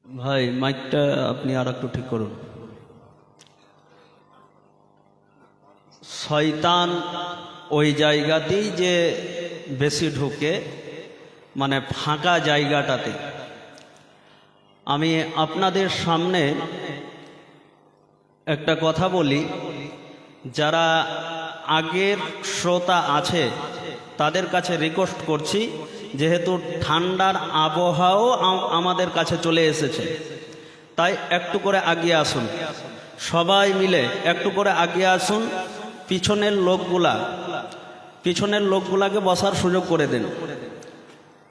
ভাই মাইকটা আপনি আর একটু ঠিক করুন। শয়তান ওই জায়গাতেই যে বেশি ঢুকে, মানে ফাঁকা জায়গাটাতে। আমি আপনাদের সামনে একটা কথা বলি, যারা আগের শ্রোতা আছে তাদের কাছে রিকোয়েস্ট করছি, যেহেতু ঠান্ডার আবহাওয়াও আমাদের কাছে চলে এসেছে, তাই একটু করে আগিয়ে আসুন, সবাই মিলে একটু করে আগিয়ে আসুন। পিছনের লোকগুলাকে বসার সুযোগ করে দেন,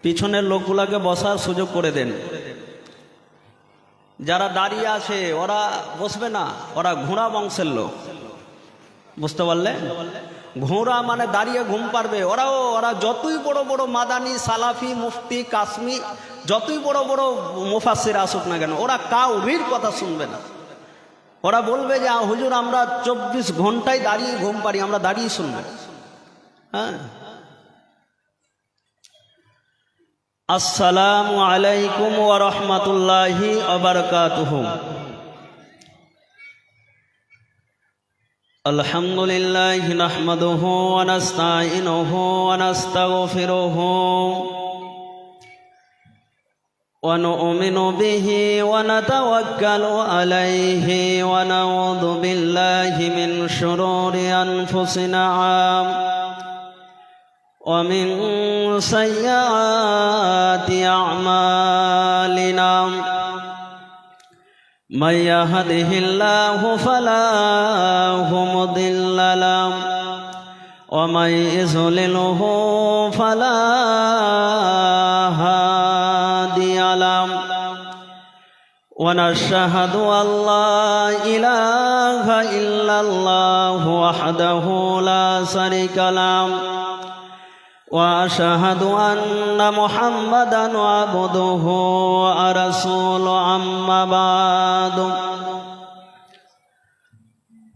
পিছনের লোকগুলাকে বসার সুযোগ করে দেন। যারা দাঁড়িয়ে আছে ওরা বসবে না, ওরা ঘোড়া বংশের লোক, বুঝতে পারলে? ঘোড়া মানে দাঁড়িয়ে ঘুম পারবে। ওরা যতই বড় বড় মাদানি, সালাফি, মুফতি, কাশ্মীর, যতই বড় বড় মুফাসসির আসুক না কেন, ওরা কাউরির কথা শুনবে না। ওরা বলবে যে হুজুর আমরা 24 ঘন্টায় দাঁড়িয়ে ঘুম পারি, আমরা দাঁড়িয়ে শুনবো। হ্যাঁ, আসসালামু আলাইকুম ওয়া রাহমাতুল্লাহি ওয়া বারাকাতুহু। আলহামদুলিল্লাহি নাহমাদুহু ওয়া নাস্তাঈনুহু ওয়া নাস্তাগফিরুহু ওয়া নু'মিনু বিহি ওয়া নাতাওয়াক্কালু আলাইহি ওয়া নাউযু বিল্লাহি মিন শুরুরি আনফুসিনা ওয়া মিন সাইয়্যাতি আ'মালিনা। من يهده الله فلا مضل له ومن يضلله فلا هادي له ونشهد أن لا إله إلا الله وحده لا شريك له وأشهد أن محمدًا عبده ورسوله أما بعد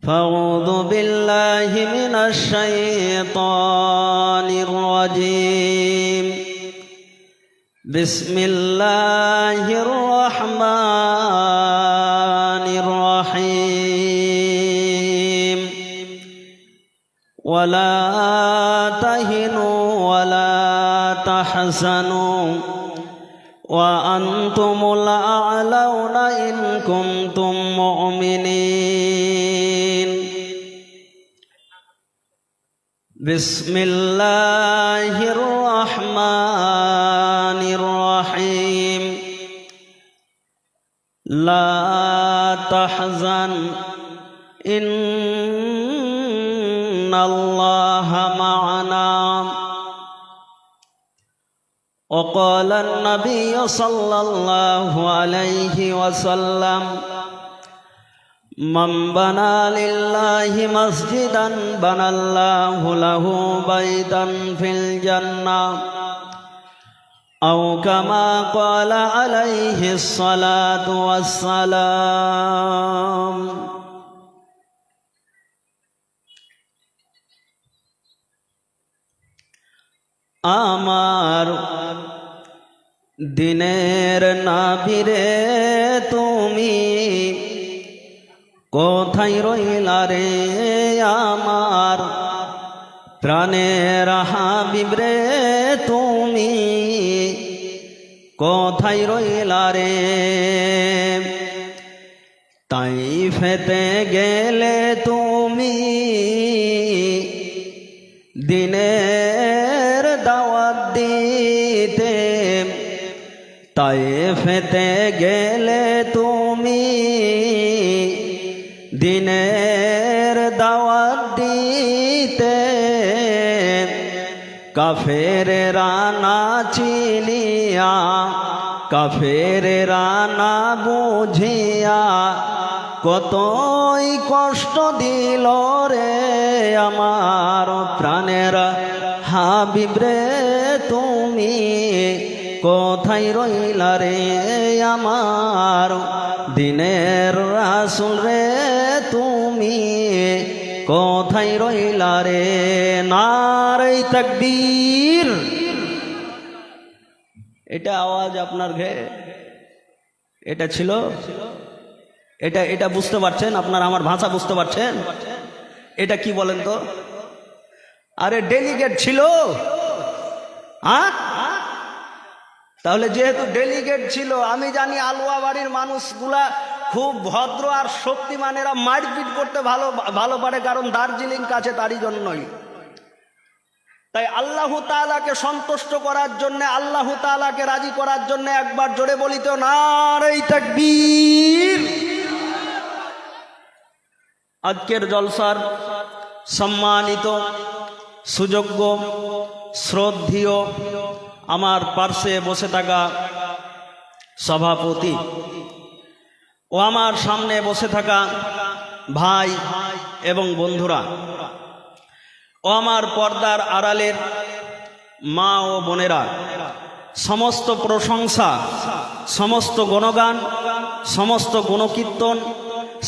فأعوذ بالله من الشيطان الرجيم بسم الله الرحمن الرحيم ولا تهنوا ولا تحزنوا وأنتم الأعلون إن كنتم مؤمنين. بسم الله الرحمن الرحيم لا تحزن إن الله معنا. وقال النبي صلى الله عليه وسلم من بنى لله مسجدا بنى الله له بيتا في الجنة أو كما قال عليه الصلاة والسلام. আমার দিনের নাবিরে তুমি কোথায় রইলা রে, আমার প্রাণের হাবিব রে তুমি কোথায় রইলা রে। তাইফেতে গেলে তুমি দিনের দাওয়াত দিতে, তাইফেতে গেলে তুমি দিনের দাওয়াত দিতে। কাফেরেরা না চিনিয়া, কাফেরেরা না বুঝিয়া কতই কষ্ট দিল রে আমার প্রাণের হাবিব রে তুমি কোথায় রইলা রে, আমার দিনের রাসূল রে তুমি কোথায় রইলা রে। নারে তাকবীর, এটা আওয়াজ আপনার ঘে এটা ছিল, এটা এটা বুঝতে পারছেন? আপনারা আমার ভাষা বুঝতে পারছেন? এটা কি বলেন তো? আরে ডেলিগেট ছিল। হ্যাঁ, তাহলে যেহেতু ডেলিগেট ছিল, আমি জানি আলুয়া বাড়ির মানুষগুলা খুব ভদ্র আর শক্তিমান, এরা মারপিট করতে ভালো পারে, কারণ দার্জিলিং কাছে, তারই জন্যই। তাই আল্লাহ তাআলাকে সন্তুষ্ট করার জন্য, আল্লাহ তাআলাকে রাজি করার জন্য একবার জোরে বলিত নারে তাকবীর। আজকের জলসার সম্মানিত সুযোগ্য শ্রদ্ধেয় আমার পার্শ্বে বসে থাকা সভাপতি ও আমার সামনে বসে থাকা ভাই এবং বন্ধুরা ও আমার পর্দার আড়ালের মা ও বোনেরা, সমস্ত প্রশংসা, সমস্ত গুণগান, সমস্ত গুণকীর্তন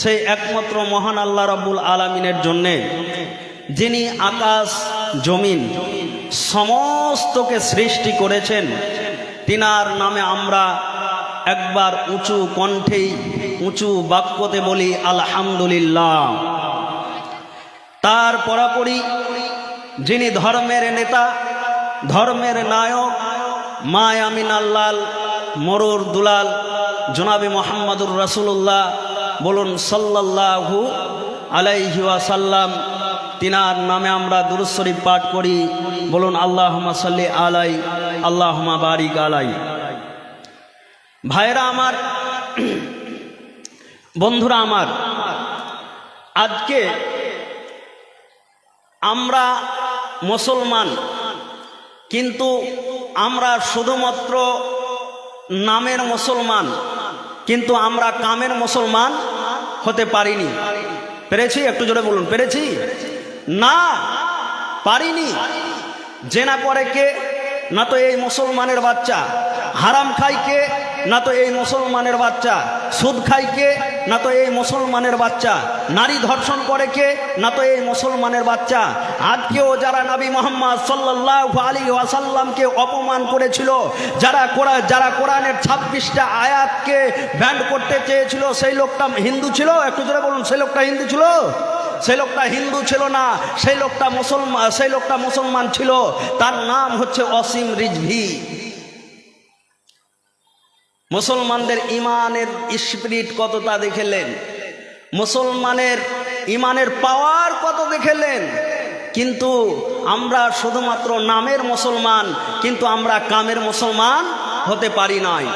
সেই একমাত্র মহান আল্লাহ রাব্বুল আলামিনের জন্যে, যিনি আকাশ জমিন সমস্তকে সৃষ্টি করেছেন। তিনার নামে আমরা একবার উঁচু কণ্ঠেই উঁচু বাক্যতে বলি আলহামদুলিল্লাহ। তার পরাপরি যিনি ধর্মের নেতা, ধর্মের নায়ক, মা আমিনাল্লাল মরুর দুলাল জনাবে মোহাম্মদুর রাসূলুল্লাহ, বলুন সাল্লাল্লাহু আলাইহি ওয়াসাল্লাম, তিনার নামে আমরা দুরূদ শরীফ পাঠ করি, বলুন আল্লাহুম্মা সাল্লি আলাই, আল্লাহুম্মা বারিক আলাই। ভাইরা আমার, বন্ধুরা আমার, আজকে আমরা মুসলমান, কিন্তু আমরা শুধুমাত্র নামের মুসলমান, কিন্তু আমরা কামের মুসলমান হতে পারিনি। পেরেছি? একটু জোরে বলুন, পেরেছি? না, পারিনি। জেনা করে কে? না তো এই মুসলমানের বাচ্চা। হারাম খায় কে? না তো এই মুসলমানের বাচ্চা। সুদ খায় কে? না তো এই মুসলমানের বাচ্চা। নারী ধর্ষণ করে কে? না তো এই মুসলমানের বাচ্চা। আজকেও যারা নবী মুহাম্মদ সাল্লাল্লাহু আলাইহি ওয়াসাল্লামকে অপমান করেছিল, যারা কোরআনের 26টা আয়াতকে ব্যান্ড করতে চেয়েছিল, সেই লোকটা হিন্দু ছিল? একটু জোরে বলুন, সেই লোকটা হিন্দু ছিল? সেই লোকটা হিন্দু ছিল না, সেই লোকটা মুসলমান ছিল। তার নাম হচ্ছে অসীম রিজভী। মুসলমানদের ইমানের স্পিরিট কতটা দেখেলেন, মুসলমানের ইমানের পাওয়ার কত দেখেলেন। কিন্তু আমরা শুধুমাত্র নামের মুসলমান, কিন্তু আমরা কামের মুসলমান হতে পারি নাই।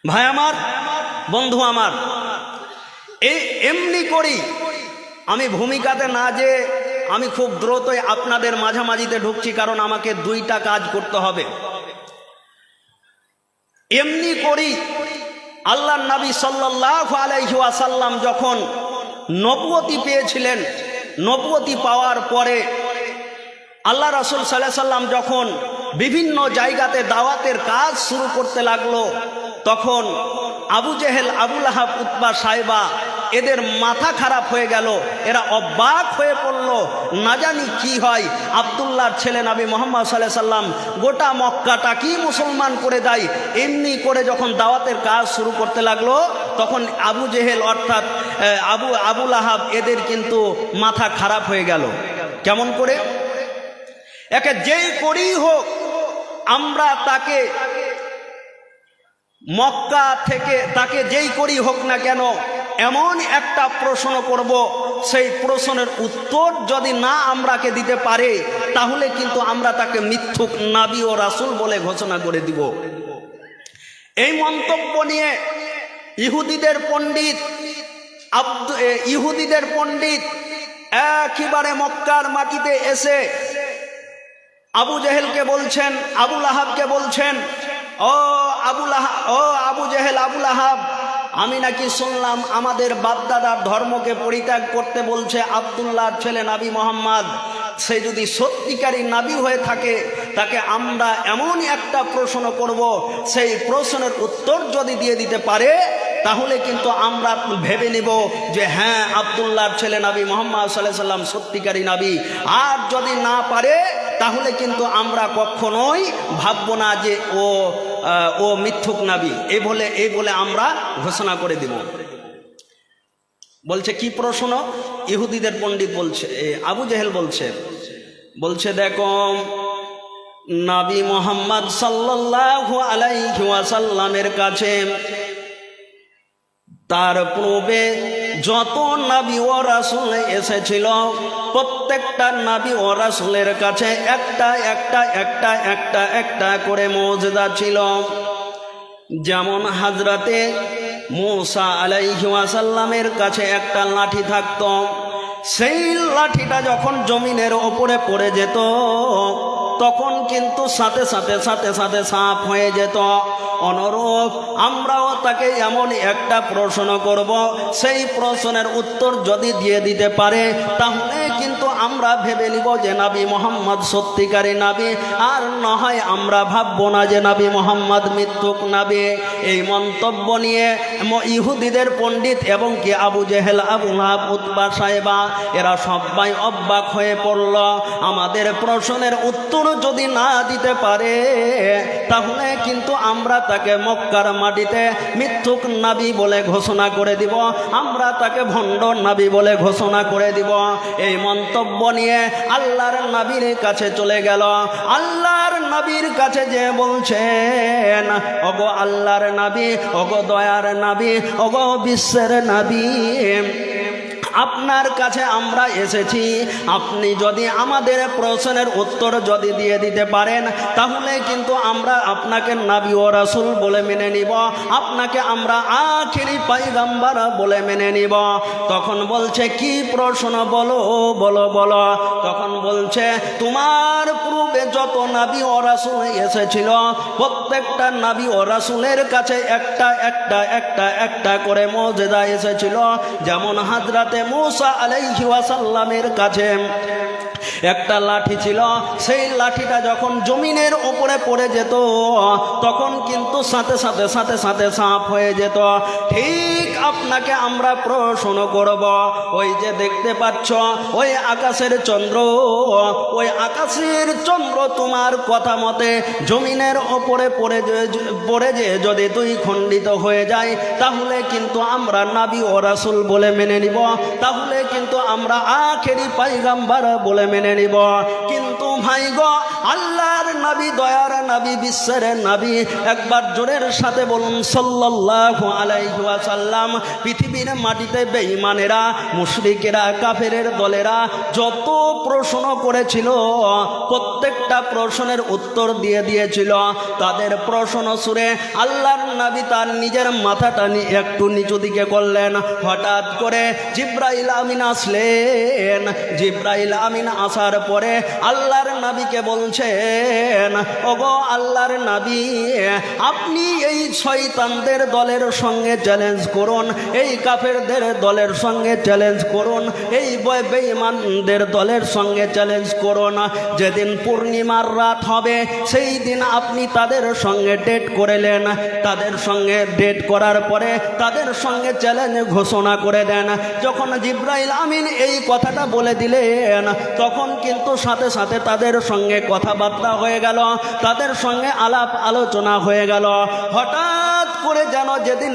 ভাই আমার, বন্ধু আমার, এমনি করি আমি ভূমিকাতে না, যে আমি খুব দ্রুতই আপনাদের মাঝামাঝিতে ঢুকছি, কারণ আমাকে দুইটা কাজ করতে হবে। এমনি করি আল্লাহর নবী সাল্লাল্লাহু আলাইহি ওয়াসাল্লাম যখন নবুয়তি পেয়েছিলেন, নবুয়তি পাওয়ার পরে আল্লাহ রাসূল সাল্লাল্লাহু আলাইহি ওয়াসাল্লাম যখন বিভিন্ন জায়গাতে দাওয়াতের কাজ শুরু করতে লাগলো, তখন আবু জেহেল, আবু লাহাব, উতবা, সাইবা এদের মাথা খারাপ হয়ে গেল। এরা অবাক হয়ে পড়ল, না জানি কি হয়। আব্দুল্লাহর ছেলে নবী মুহাম্মদ সাল্লাল্লাহু আলাইহি ওয়াসাল্লাম গোটা মক্কাটাকেই মুসলমান করে দেয়। এমনি করে যখন দাওয়াতের কাজ শুরু করতে লাগলো, তখন আবু জেহেল অর্থাৎ আবু লাহাব এদের কিন্তু মাথা খারাপ হয়ে গেল। কেমন করে? একে যেই করেই হোক আমরা তাকে মক্কা থেকে, তাকে যেই করি হোক না কেন, এমন একটা প্রশ্ন করব, সেই প্রশ্নের উত্তর যদি না আমরাকে দিতে পারে, তাহলে কিন্তু আমরা তাকে মিথ্যুক নবী ও রাসূল বলে ঘোষণা করে দিব। এই মন্তব্য নিয়ে ইহুদিদের পণ্ডিত একেবারে মক্কার মাটিতে এসে আবু জেহেলকে বলছেন, আবু লাহাবকে বলছেন, ও আবু জেহেল, আবু লাহাব, আমি নাকি শুনলাম আমাদের বাপদাদার ধর্মকে পরিত্যাগ করতে বলছে আব্দুল্লাহর ছেলে নবী মুহাম্মদ। সে যদি সত্যিকারী নবী হয়ে থাকে, তাকে আমরা এমন একটা প্রশ্ন করব, সেই প্রশ্নের উত্তর যদি দিয়ে দিতে পারে, তাহলে কিন্তু আমরা ভেবে নেব যে হ্যাঁ, আব্দুল্লাহর ছেলে নবী মুহাম্মদ সাল্লাল্লাহু আলাইহি ওয়াসাল্লাম সত্যিকারী নবী। আর যদি না পারে, তাহলে কিন্তু আমরা কখনোই ভাববো না যে ও মিথ্যুক নবী, এই বলে আমরা ঘোষণা করে দিব। বলছে কি প্রশ্ন? ইহুদিদের পণ্ডিত বলছে, আবু জেহেল বলছে দেখো, নবী মুহাম্মদ সাল্লাল্লাহু আলাইহি ওয়াসাল্লামের কাছে তার পূর্বে যত নবী ও রাসূল এসেছিল, প্রত্যেকটা নবী ও রাসূলের কাছে একটা করে মুজিজা ছিল। যেমন হযরতে মূসা আলাইহি ওয়াসাল্লামের কাছে একটা লাঠি থাকত, সেই লাঠিটা যখন জমিনের ওপরে পড়ে যেত তখন কিন্তু সাথে সাথে সাপ হয়ে যেত। অনুরূপ আমরাও তাকে এমন একটা প্রশ্ন করব, সেই প্রশ্নের উত্তর যদি দিয়ে দিতে পারে তাহলে কিন্তু আমরা ভেবে নিব যে নবী মুহাম্মদ সত্যিকারী নবী, আর না হয় আমরা ভাববো না যে নবী মুহাম্মদ মিথ্যুক নবী। এই মন্তব্য নিয়ে ইহুদিদের পণ্ডিত এবং কি আবু জেহেল, আবু লাহাব, উতবা, সাইবা এরা সবাই অবাক হয়ে পড়ল। আমাদের প্রশ্নের উত্তর যদি না দিতে পারে তাহলে কিন্তু আমরা তাকে মক্কার মাটিতে মিথ্যুক নবী বলে ঘোষণা করে দিব, আমরা তাকে ভণ্ড নবী বলে ঘোষণা করে দিব। এই মন্তব্য নিয়ে আল্লাহর নবীর কাছে চলে গেল। আল্লাহর নবীর কাছে যে বলছেন, ওগো আল্লাহর নবী, ওগো দয়ার নবী, ওগো বিশ্বের নবী, আপনার কাছে আমরা এসেছি, আপনি যদি আমাদের প্রশ্নের উত্তর যদি দিয়ে দিতে পারেন তাহলে কিন্তু আমরা আপনাকে নবী ও রাসূল বলে মেনে নিব, আপনাকে আমরা আখিরি পয়গম্বর বলে মেনে নিব। তখন বলছে কি প্রশ্ন, বলো বলো বলো। তখন বলছে তোমার পূর্বে যত নবী ও রাসূল এসেছিল প্রত্যেকটা নবী ও রাসূলের কাছে একটা করে মুজিজা এসেছিল। যেমন হযরতে মূসা আলাইহি ওয়াসাল্লামের কাছে একটা লাঠি ছিল, সেই লাঠিটা যখন জমিনের উপরে পড়ে যেত তখন কিন্তু সাথে সাথে সাপ হয়ে যেত। ঠিক আপনাকে আমরা প্রশ্ন করব, ওই যে দেখতে পাচ্ছ ওই আকাশের চন্দ্র, ওই আকাশের চন্দ্র তোমার কথা মতে জমিনের ওপরে পড়ে যে যদি দুই খণ্ডিত হয়ে যায় তাহলে কিন্তু আমরা নবী ও রাসূল বলে মেনে নিব, তাহলে কিন্তু আমরা আখেরি পয়গম্বর বলে মেনে নিব। কিন্তু ভাই গো, আল্লাহর নবী, দয়ার নবী, বিশ্বের নবী, একবার জোরের সাথে বলুন সাল্লাল্লাহু আলাইহি ওয়াসাল্লাম। পৃথিবীর মাটিতে বেঈমানেরা, মুশরিকেরা, কাফেরের দলেরা যত প্রশ্ন করেছিল প্রত্যেকটা প্রশ্নের উত্তর দিয়ে দিয়েছিল। তাদের প্রশ্ন শুনে আল্লাহর নবী তার নিজের মাথাটা একটু নিচু দিকে করলেন। হঠাৎ করে জিব্রাইল আমিন আসলেন। জিব্রাইল আমিন আসার পরে আল্লাহর নবীকে বলছেন, ওগো আল্লাহর নবী, আপনি এই শয়তানদের দলের সঙ্গে চ্যালেঞ্জ করুন, এই কাফেরদের দলের সঙ্গে চ্যালেঞ্জ করুন, এই বেঈমানদের দলের সঙ্গে চ্যালেঞ্জ করুন। যেদিন পূর্ণিমার রাত হবে সেই দিন আপনি তাদের সঙ্গে ডেট করেলেন, তাদের সঙ্গে ডেট করার পরে তাদের সঙ্গে চ্যালেঞ্জ ঘোষণা করে দেন। যখন জিব্রাইল আমিন এই কথাটা বলে দিলেন তখন কিন্তু সাথে সাথে তাদের সঙ্গে কথাবার্তা হয়ে গেল, তাদের সঙ্গে আলাপ আলোচনা হয়ে গেল। হঠাৎ করে যেন যেদিন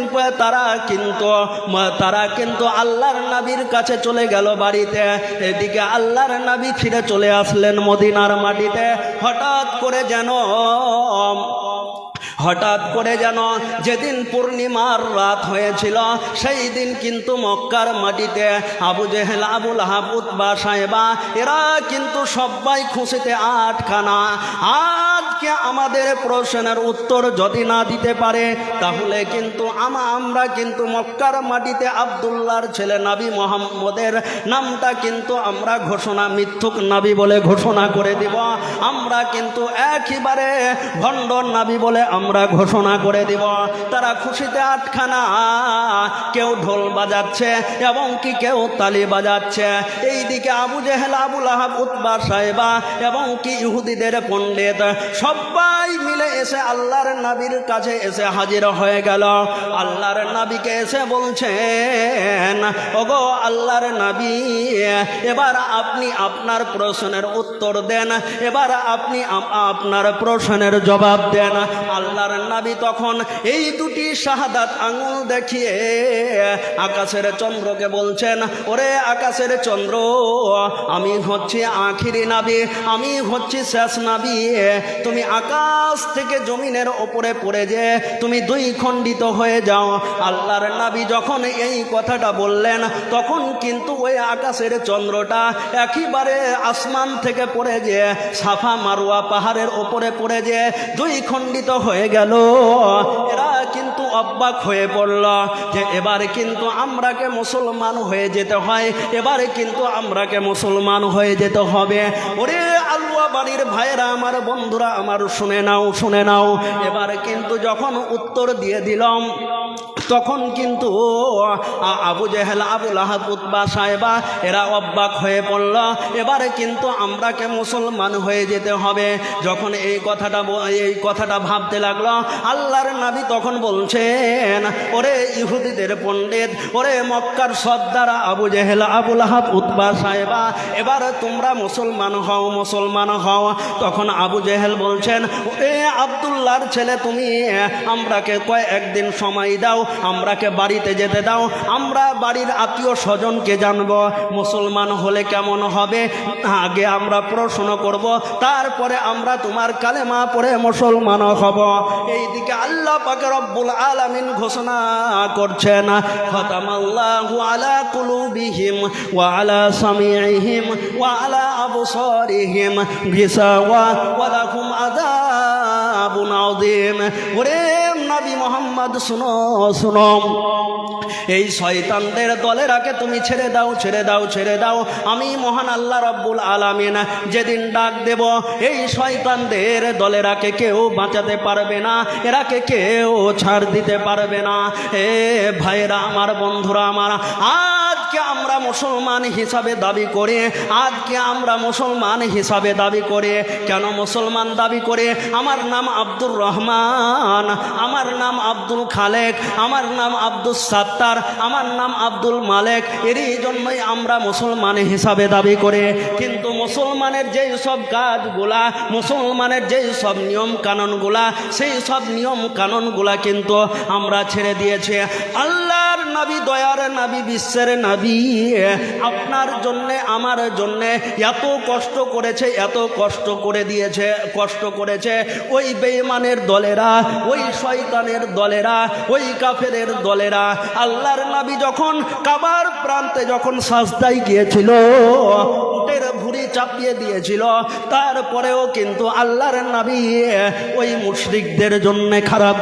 তারা কিন্তু আল্লাহর নবীর কাছে চলে গেল বাড়িতে, এদিকে আল্লাহর নবী ফিরে চলে আসলেন মদিনার মাটিতে। হঠাৎ করে যেন যেদিন পূর্ণিমার রাত হয়েছিল সেই দিন কিন্তু মক্কার মাটিতে আবু জেহেল, আবু লাহাব, উতবা, সাইবা এরা কিন্তু সবাই খুশিতে আটখানা। আজকে আমাদের প্রশ্নের উত্তর যদি না দিতে পারে তাহলে কিন্তু আমরা কিন্তু মক্কার মাটিতে আব্দুল্লাহর ছেলে নবী মুহাম্মদের নামটা কিন্তু আমরা মিথ্যুক নবী বলে ঘোষণা করে দিব। আমরা কিন্তু একেবারে ভণ্ড নবী বলে আমরা ঘোষণা করে দিব। তারা খুশিতে আটখানা, কেউ ঢোল বাজাচ্ছে এবং কি কেউ তালি বাজাচ্ছে। এইদিকে আবু জেহেল, আবু লাহাব, উতবা, সাইবা এবং কি ইহুদিদের পণ্ডিত সবাই সবাই মিলে এসে আল্লাহর নবীর কাছে এসে হাজির হয়ে গেল। আল্লাহর নবীকে এসে বলছেন, ওগো আল্লাহর নবী, এবার আপনি আপনার প্রশ্নের উত্তর দেন, এবার আপনি আপনার প্রশ্নের জবাব দেন। আল্লাহর নবী তখন এই দুটি শাহাদাত আঙুল দেখিয়ে আকাশের চন্দ্রকে বলছেন, ওরে আকাশের চন্দ্র, আমি হচ্ছি আখিরি নবী, আমি হচ্ছি শেষ নবী। তুমি আকাশ থেকে জমিনের ওপরে পড়ে যে তুমি দুই খণ্ডিত হয়ে যাও। আল্লাহর নবী যখন এই কথাটা বললেন, তখন কিন্তু ওই আকাশের চন্দ্রটা একেবারে আসমান থেকে পড়ে যে সাফা মারওয়া পাহাড়ের ওপরে পড়ে যে দুই খণ্ডিত হয়ে গেল। এরা কিন্তু অবাক হয়ে পড়ল যে এবারে কিন্তু আমরাকে মুসলমান হয়ে যেতে হয়, এবারে কিন্তু আমরাকে মুসলমান হয়ে যেতে হবে। ওরে আলুয়া বাড়ির ভাইরা আমার, বন্ধুরা আমার, শুনে নাও, শুনে নাও। এবারে কিন্তু যখন উত্তর দিয়ে দিলাম, তখন কিন্তু আবু জেহেল, আবু লাহাব, উতবা, সাইবা এরা অবাক হয়ে পড়ল। এবারে কিন্তু আমরাকে মুসলমান হয়ে যেতে হবে। যখন এই কথাটা ভাবতে লাগলো, আল্লাহর নবী তখন বলছেন, ওরে ইহুদিদের পণ্ডিত, ওরে মক্কার সর্দার আবু জেহেল, আবু লাহাব, উতবা, সাইবা, এবার তোমরা মুসলমান হও, মুসলমান হও। তখন আবু জেহেল বলছেন, ওরে আব্দুল্লাহর ছেলে, তুমি আমরাকে কয়েকদিন সময় দাও, আমরাকে বাড়িতে যেতে দাও, আমরা বাড়ির আত্মীয় স্বজনকে জানবো, মুসলমান হলে কেমন হবে আগে আমরা প্রশ্ন করব, তারপরে আমরা তোমার কালেমা পড়ে মুসলমান হব। এইদিকে আল্লাহ পাক রব্বুল আলামিন ঘোষণা করছেন, খতামাল্লাহু আলা কুলুবিহিম ওয়া আলা সামিইহিম ওয়া আলা আবসারিহিম গিসাওয়া ওয়া লাহুম আযাবুন আযীম। ওরে নবী মুহাম্মদ, শুনো শুনো, এই শয়তানদের দলেরাকে তুমি ছেড়ে দাও, ছেড়ে দাও, ছেড়ে দাও। আমি মহান আল্লাহ রব্বুল আলামিন যেদিন ডাক দেব, এই শয়তানদের দলেরাকে কেউ বাঁচাতে পারবে না, এরাকে কেউ ছাড় দিতে পারবে না। এ ভাইরা আমার, বন্ধুরা আমার, আজকে আমরা মুসলমান হিসাবে দাবি করে, আজকে আমরা মুসলমান হিসাবে দাবি করে, কেন মুসলমান দাবি করে? আমার নাম আব্দুর রহমান, আমার নাম আব্দুল খালেক, আমার নাম আব্দুল সাত্তার, আমার নাম আব্দুল মালেক, এরই জন্যই আমরা মুসলমান হিসাবে দাবি করে। কিন্তু মুসলমানের যেই সব কাজগুলা, মুসলমানের যেই সব নিয়ম কানুনগুলা, সেই সব নিয়ম কানুনগুলা কিন্তু আমরা ছেড়ে দিয়েছি। আল্লাহর নবী, দয়ার নবী, বিশ্বের নবী আপনার জন্যে, আমার জন্যে এত কষ্ট করেছে, এত কষ্ট করে দিয়েছে, কষ্ট করেছে ওই বেঈমানের দলেরা, ওই শয়তানের দলেরা, ওই কাফেরের দলেরা। আল্লাহর নবী যখন কাবার প্রান্তে যখন সাজদায় গিয়েছিল, উটের ভুঁড়ি চাপিয়ে দিয়েছিল, তারপরেও কিন্তু আল্লাহর নবী ওই মুশরিকদের জন্য খারাপ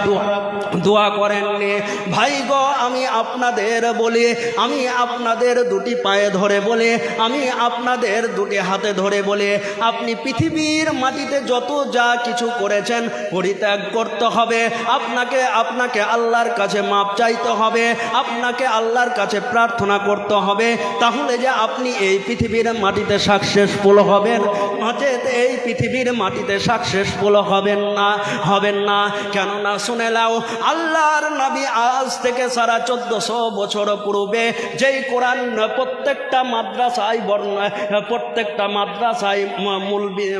দোয়া করেননি। ভাই গো, আমি আপনাদের বলি, আমি আপনাদের দুটি পায়ে ধরে বলে, আমি আপনাদের দুটি হাতে ধরে বলে, আপনি পৃথিবীর মাটিতে যত যা কিছু করেছেন পরিত্যাগ করতে হবে। আপনাকে আল্লাহর কাছে মাপ চাইতে হবে, আপনাকে আল্লাহর কাছে প্রার্থনা করতে হবে। তাহলে যে আপনি এই পৃথিবীর মাটিতে সাকসেসফুল হবেন, এই পৃথিবীর মাটিতে সাকসেসফুল হবেন না, হবেন না। কেননা শুনে নাও, আল্লাহর নবী আজ থেকে 1450 বছর পূর্বে যেই কোরআন প্রত্যেকটা মাদ্রাসায়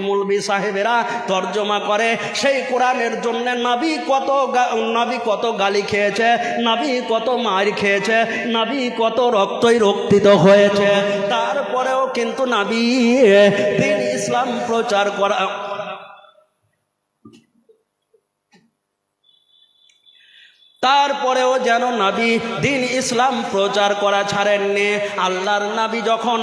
মুলবি সাহেবেরা তর্জমা করে, সেই কোরআনের জন্য নবী কত গালি খেয়েছে, নবী কত মার খেয়েছে, নবী কত রক্তই রক্তিত হয়েছে। তারপরেও কিন্তু নবী দ্বীন ইসলাম প্রচার করা, তারপরেও যেন নবী দ্বীন ইসলাম প্রচার করা ছাড়েননি। আল্লাহর নবী যখন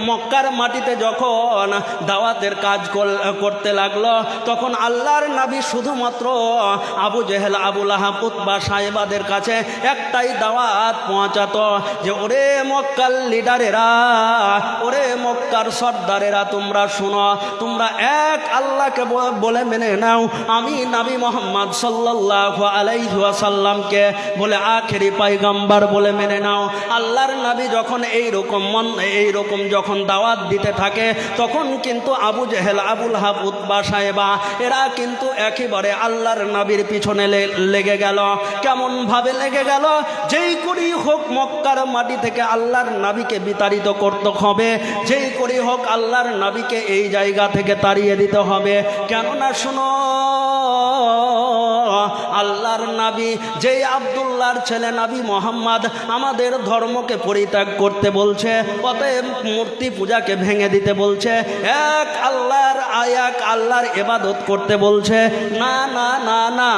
মক্কার মাটিতে যখন দাওয়াতের কাজ করতে লাগলো, তখন আল্লাহর নবী শুধুমাত্র আবু জেহেল, আবু লাহাব, উতবা, সাইবাদের কাছে একটাই দাওয়াত পৌঁছাতো যে ওরে মক্কার লিডারেরা, ওরে মক্কার সর্দারেরা, তোমরা শুনো, তোমরা এক আল্লাহকে বলে মেনে নাও, আমি নবী মোহাম্মদ সাল্লাল্লাহু আলাইহি ওয়াসাল্লামকে বলে আখেরি পয়গম্বর বলে মেনে নাও। আল্লাহর নবী যখন এইরকম যখন দাওয়াত দিতে থাকে তখন কিন্তু আবু জেহেল, আবুল হাব, উতবা, সাহেবা এরা কিন্তু একেবারে আল্লাহর নবীর পিছনে লেগে গেল। কেমন ভাবে লেগে গেল? যেই করেই হোক মক্কার মাটি থেকে আল্লাহর নবীকে বিতাড়িত করতে হবে, যেই করেই হোক আল্লাহর নবীকে এই জায়গা থেকে তাড়িয়ে দিতে হবে। কেননা শোনো, আল্লাহর নবী যেই আব্দুল্লাহর ছেলে নবী মোহাম্মদ আমাদের ধর্মকে পরিত্যাগ করতে বলছে, অতএব মূর্তি পূজাকে ভেঙে দিতে বলছে, এক আল্লাহর ইবাদত করতে বলছে। না না না না,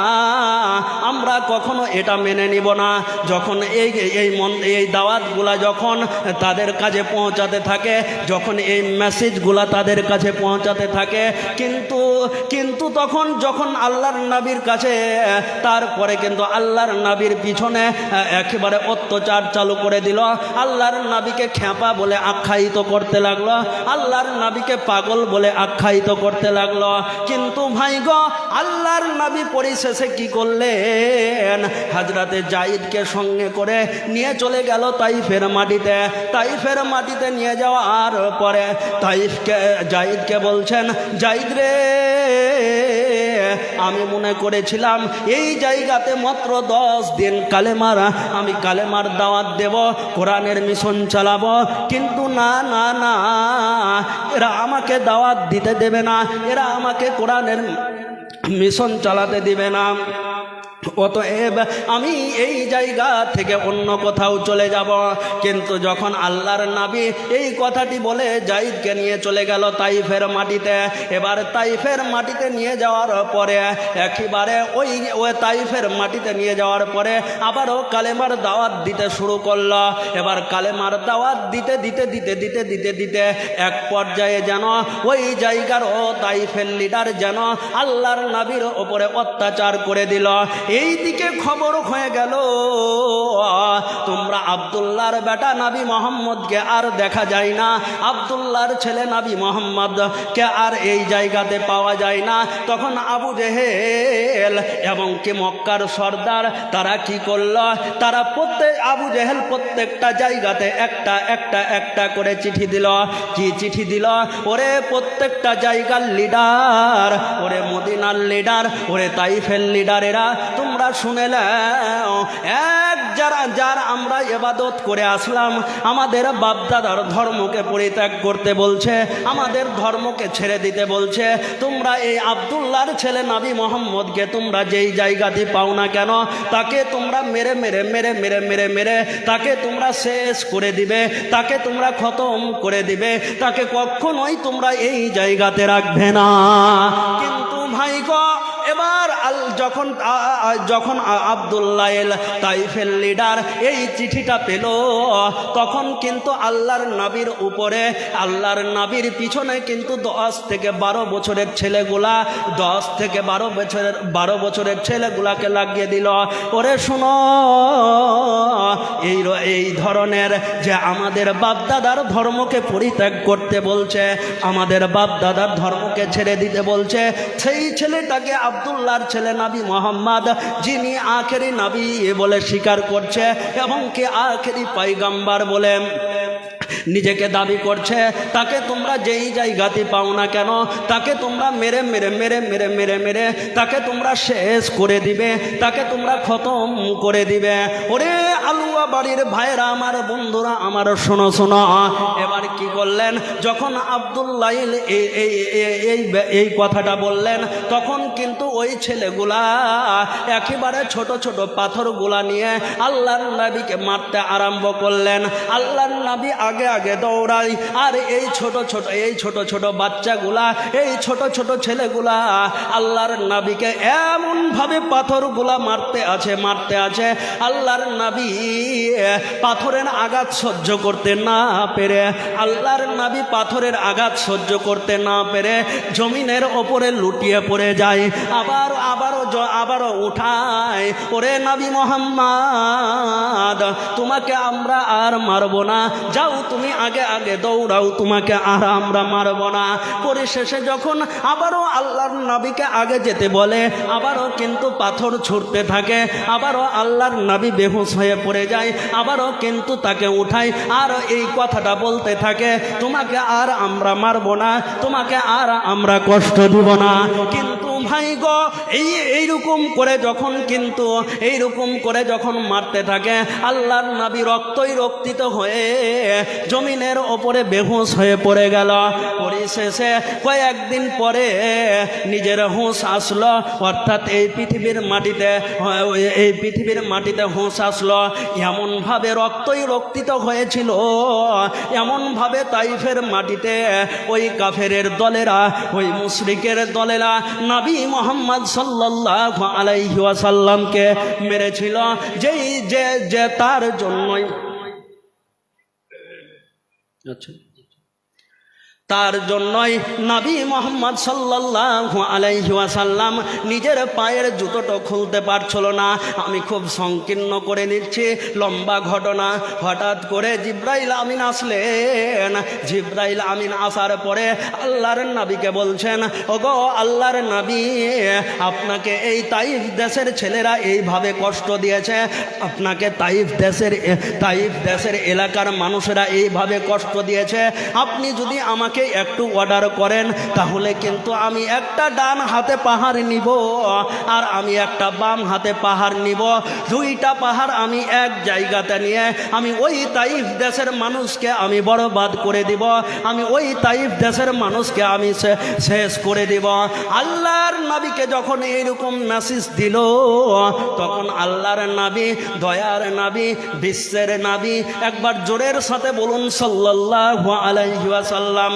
আমরা কখনো এটা মেনে নিব না। যখন এই দাওয়াতগুলা যখন তাদের কাছে পৌঁছাতে থাকে, যখন এই মেসেজগুলা তাদের কাছে পৌঁছাতে থাকে, কিন্তু তখন যখন আল্লাহর নবীর কাছে, তারপরে কিন্তু আল্লাহর নবীর পিছনে একেবারে অত্যাচার চালু করে দিল। আল্লাহর নবীকে খেপা বলে আখ্যায়িত করতে লাগলো, আল্লাহর নবীকে পাগল বলে আখ্যায়িত করতে লাগলো। কিন্তু ভাই গো, আল্লাহর নবী পরিশেষে কি করলেন? হযরতে যায়েদকে সঙ্গে করে নিয়ে চলে গেল তাইফের মাটিতে। তাইফের মাটিতে নিয়ে যাওয়ার পরে যায়েদকে বলছেন, যায়েদ রে, আমি মনে করেছিলাম এই জায়গাতে মাত্র 10 দিন আমি কালেমার দাওয়াত দেব, কোরআনের মিশন চালাবো, কিন্তু না না না, এরা আমাকে দাওয়াত দিতে দেবে না, এরা আমাকে কোরআনের মিশন চালাতে দিবে না। অতএব আমি এই জায়গা থেকে অন্য কোথাও চলে যাব। কিন্তু যখন আল্লাহর নবী এই কথাটি বলে যায়েদকে নিয়ে চলে গেল তাইফের মাটিতে, এবার তাইফের মাটিতে নিয়ে যাওয়ার পরে একেবারে ওই তাইফের মাটিতে নিয়ে যাওয়ার পরে আবারও কালেমার দাওয়াত দিতে শুরু করলো। এবার কালেমার দাওয়াত দিতে দিতে দিতে দিতে দিতে দিতে এক পর্যায়ে যেন ওই জায়গার তাইফের লিডার যেন আল্লাহর নবীর ওপরে অত্যাচার করে দিল। এই দিকে খবর হয়ে গেল, তোমরা আব্দুল্লাহর বেটা নবী মোহাম্মদকে আর দেখা যায় না, আব্দুল্লাহর ছেলে নবী মোহাম্মদকে আর এই জায়গাতে পাওয়া যায় না। তখন আবু জেহেল এবং কি মক্কার সর্দার তারা কি করল? তারা আবু জেহেল প্রত্যেকটা জায়গাতে একটা একটা একটা করে চিঠি দিল। কি চিঠি দিল? ওরে প্রত্যেকটা জায়গার লিডার, ওরে মদিনার লিডার, ওরে তাইফের লিডারেরা, তোমরা শুনে নাও, যার আমরা ইবাদত করে আসলাম, আমাদের বাপদাদার ধর্মকে পরিত্যাগ করতে বলছে, আমাদের ধর্মকে ছেড়ে দিতে বলছে। তোমরা এই আব্দুল্লাহর ছেলে নবী মোহাম্মদকে তোমরা যেই জায়গাতে পাও না কেন, তাকে তোমরা মেরে মেরে মেরে মেরে মেরে মেরে তাকে তোমরা শেষ করে দিবে, তাকে তোমরা খতম করে দিবে, তাকে কখনোই তোমরা এই জায়গাতে রাখবে না। কিন্তু ভাই গো, এবার যখন আব্দুল্লাহ তাইফের লিডার এই চিঠিটা পেল, তখন কিন্তু আল্লাহর নবীর উপরে, আল্লাহর নবীর পিছনে কিন্তু 10 থেকে 12 বছরের ছেলেগুলা, 10 থেকে 12 বছরের ছেলেগুলাকে লাগিয়ে দিল। ওরে শোনো, এই ধরনের যে আমাদের বাপদাদার ধর্মকে পরিত্যাগ করতে বলছে, আমাদের বাপদাদার ধর্মকে ছেড়ে দিতে বলছে, সেই ছেলেটাকে আব্দুল্লাহর ছেলে নবী মোহাম্মদ, যিনি আখেরি নবী বলে স্বীকার করছে এবং কি আখেরি পয়গম্বর বলে নিজেকে দাবি করছে, তাকে তোমরা যেই জায়গাতে পাও না কেন, তাকে তোমরা মেরে মেরে মেরে মেরে মেরে মেরে তাকে তোমরা শেষ করে দিবে, তাকে তোমরা খতম করে দিবে। ওরে আলুয়া বাড়ির ভাইরা আমার, বন্ধুরা আমার, শোনো শোনো। এবার কি করলেন? যখন আব্দুল্লাহ এই কথাটা বললেন, তখন কিন্তু ওই ছেলেগুলা একেবারে ছোট ছোট পাথরগুলা নিয়ে আল্লাহর নবীকে মারতে আরম্ভ করলেন। আল্লাহর নবী আগে আগে দৌড়াই, আর এই ছোট ছোট বাচ্চাগুলা, এই ছোট ছোট ছেলেগুলা আল্লাহর নবীকে এমন ভাবে পাথরগুলা মারতে আছে। আল্লাহর নবী পাথরের আঘাত সহ্য করতে না পেরে, আল্লাহর নবী পাথরের আঘাত সহ্য করতে না পেরে জমিনের ওপরে লুটিয়ে পড়ে যায়। আবারও উঠায়, ওরে নবী মোহাম্মদ, তোমাকে আমরা আর মারব না, যাও তুমি আগে আগে দৌড়াও, তোমাকে আর আমরা মারব না। পরিশেষে যখন আবারও আল্লাহর নবীকে আগে যেতে বলে, আবারও কিন্তু পাথর ছুটতে থাকে, আবারও আল্লাহর নবী বেহুশ হয়ে পড়ে যায়, আবারও কিন্তু তাকে উঠায় আর এই কথাটা বলতে থাকে, তোমাকে আর আমরা মারব না, তোমাকে আর আমরা কষ্ট দিব না। কিন্তু ভাই গো, এইরকম করে যখন মারতে থাকে, আল্লাহর নবী রক্তই রক্তিত হয়ে জমিনের ওপরে বেহুশ হয়ে পড়ে গেল। পরিশেষে কয়েকদিন পরে নিজের হুঁশ আসলো, অর্থাৎ এই পৃথিবীর মাটিতে হুঁশ আসলো। এমনভাবে রক্তই রক্তিত হয়েছিল, এমনভাবে তাইফের মাটিতে ওই কাফেরের দলেরা, ওই মুশরিকের দলেরা নবী মুহাম্মদ সাল্লাল্লাহু আলাইহি ওয়াসাল্লামকে মেরেছিল, যে তার জন্যই নবী মুহাম্মদ সাল্লাল্লাহু আলাইহি ওয়াসাল্লাম নিজের পায়ের জুতোটা খুলতে পারছিল না। আমি খুব সংকীর্ণ করে নিচ্ছি, লম্বা ঘটনা। হঠাৎ করে জিব্রাইল আমিন আসলেন। জিব্রাইল আমিন আসার পরে আল্লাহর নবীকে বলছেন, ওগো আল্লাহর নবী, আপনাকে এই তাইফ দেশের ছেলেরা এইভাবে কষ্ট দিয়েছে, আপনাকে তাইফ দেশের এলাকার মানুষেরা এইভাবে কষ্ট দিয়েছে, আপনি যদি আমাকে একটু অর্ডার করেন তাহলে কিন্তু আমি একটা ডান হাতে পাহাড় নিব আর আমি একটা বাম হাতে পাহাড় নিব, দুইটা পাহাড় আমি এক জায়গাতে নিয়ে আমি ওই তাইফ দেশের মানুষকে আমি বরবাদ করে দিব, আমি ওই তাইফ দেশের মানুষকে আমি শেষ করে দিব। আল্লাহর নবীকে যখন এইরকম মেসেজ দিল, তখন আল্লাহর নবী, দয়ার নবী, বিশ্বের নবী, একবার জোরের সাথে বলুন সাল্লাল্লাহু আলাইহি ওয়াসাল্লাম,